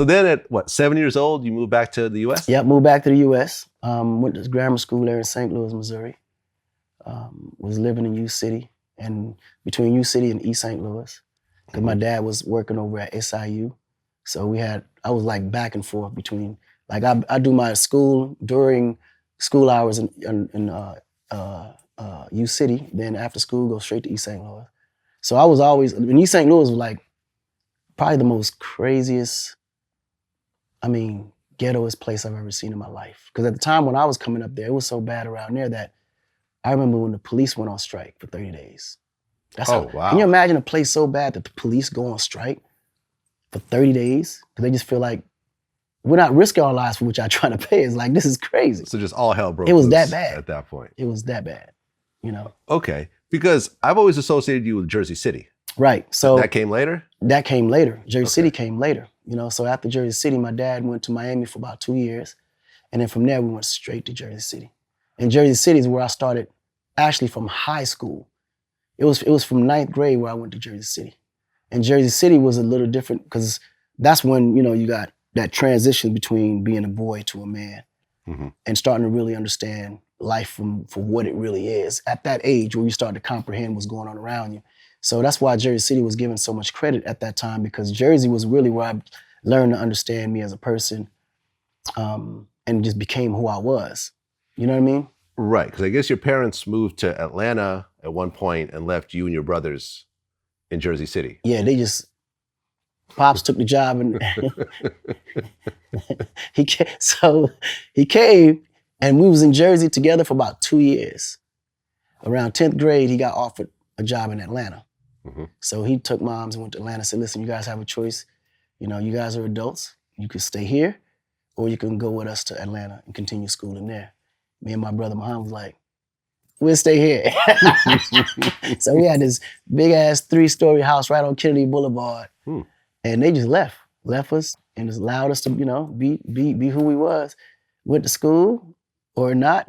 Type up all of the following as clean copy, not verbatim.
So then at what, 7 years old, you moved back to the U.S.? Yep, moved back to the U.S. Went to grammar school there in St. Louis, Missouri. Was living in U-City and between U-City and E.St. Louis. Because my dad was working over at SIU. So I was like back and forth between, like I do my school during school hours in U-City, then after school go straight to East St. Louis. So I was always, and East St. Louis was like probably the most craziest, ghettoest place I've ever seen in my life. Because at the time when I was coming up there, it was so bad around there that I remember when the police went on strike for 30 days. Wow. Can you imagine a place so bad that the police go on strike for 30 days? Because they just feel like, we're not risking our lives for what y'all trying to pay. It's like, this is crazy. So just all hell broke loose. It was loose that bad. at that point. It was that bad, Okay, because I've always associated you with Jersey City. Right, so. That came later? That came later. Jersey City came later. So after Jersey City, my dad went to Miami for about 2 years. And then from there, we went straight to Jersey City. And Jersey City is where I started actually from high school. It was from 9th grade where I went to Jersey City. And Jersey City was a little different because that's when, you got that transition between being a boy to a man and starting to really understand life for what it really is at that age where you start to comprehend what's going on around you. So that's why Jersey City was given so much credit at that time, because Jersey was really where I learned to understand me as a person and just became who I was. You know what I mean? Right, because I guess your parents moved to Atlanta at one point and left you and your brothers in Jersey City. Yeah, Pops took the job and he came and we was in Jersey together for about 2 years. Around 10th grade, he got offered a job in Atlanta. So he took moms and went to Atlanta and said, listen, you guys have a choice. You guys are adults. You could stay here or you can go with us to Atlanta and continue schooling there. Me and my brother Muhammad was like, we'll stay here. So we had this big ass 3-story house right on Kennedy Boulevard. And they just left us and just allowed us to, be who we was. Went to school or not.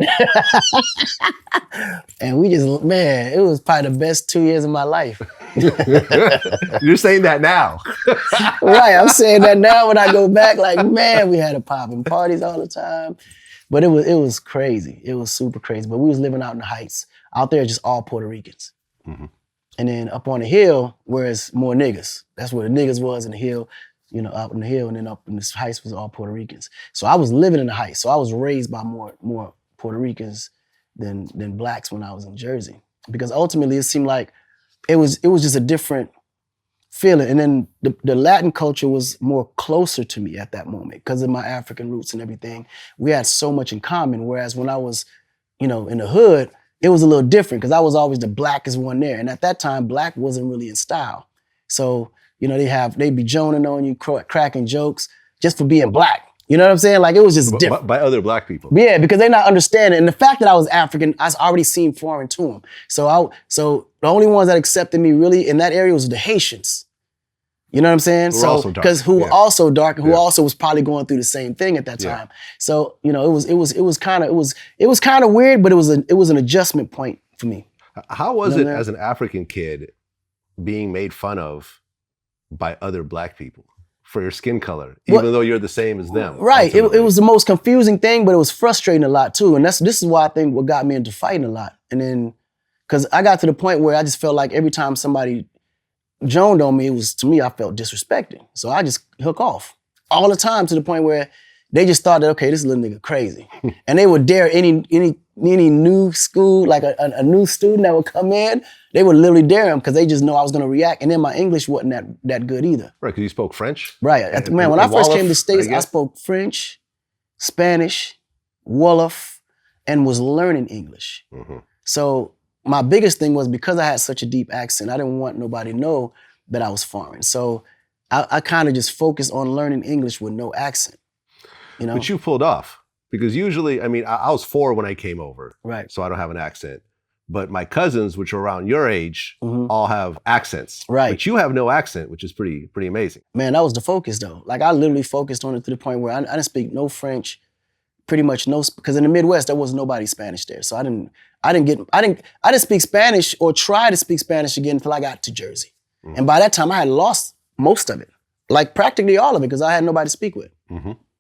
And we just, man, it was probably the best 2 years of my life. You're saying that now. Right, I'm saying that now when I go back, like, man, we had a popping parties all the time. But it was crazy. It was super crazy. But we was living out in the Heights. Out there, just all Puerto Ricans. And then up on the hill, where it's more niggas. That's where the niggas was in the hill, up in the hill, and then up in the Heights was all Puerto Ricans. So I was living in the Heights. So I was raised by more Puerto Ricans than blacks when I was in Jersey. Because ultimately it seemed like it was just a different feeling. And then the Latin culture was more closer to me at that moment because of my African roots and everything. We had so much in common. Whereas when I was, in the hood, it was a little different because I was always the blackest one there. And at that time, black wasn't really in style. So, they'd be joning on you, cracking jokes just for being black. You know what I'm saying? Like, it was just different. By other black people. Yeah, because they're not understanding. And the fact that I was African, I already seemed foreign to them. So the only ones that accepted me really in that area was the Haitians. You know what I'm saying? Because who were also dark and who also was probably going through the same thing at that time. So, it was kind of weird, but it was an adjustment point for me. How was it as an African kid being made fun of by other black people for your skin color, even though you're the same as them? Right. It was the most confusing thing, but it was frustrating a lot too. And this is why I think what got me into fighting a lot. And then, because I got to the point where I just felt like every time somebody joned on me, I felt disrespected. So I just hook off all the time to the point where they just thought that, okay, this little nigga crazy. And they would dare any new school, like a new student that would come in, they would literally dare him because they just know I was going to react. And then my English wasn't that good either. Right, because you spoke French? Right. When I first came to the States, I spoke French, Spanish, Wolof, and was learning English. So my biggest thing was because I had such a deep accent, I didn't want nobody to know that I was foreign. So I kind of just focused on learning English with no accent. But you pulled off. Because usually, I was 4 when I came over. Right. So I don't have an accent. But my cousins, which are around your age, all have accents. Right. But you have no accent, which is pretty amazing. Man, that was the focus though. Like I literally focused on it to the point where I didn't speak no French, pretty much no, because in the Midwest, there was nobody Spanish there. So I didn't speak Spanish or try to speak Spanish again until I got to Jersey. And by that time I had lost most of it. like practically all of it, because I had nobody to speak with. Mhm.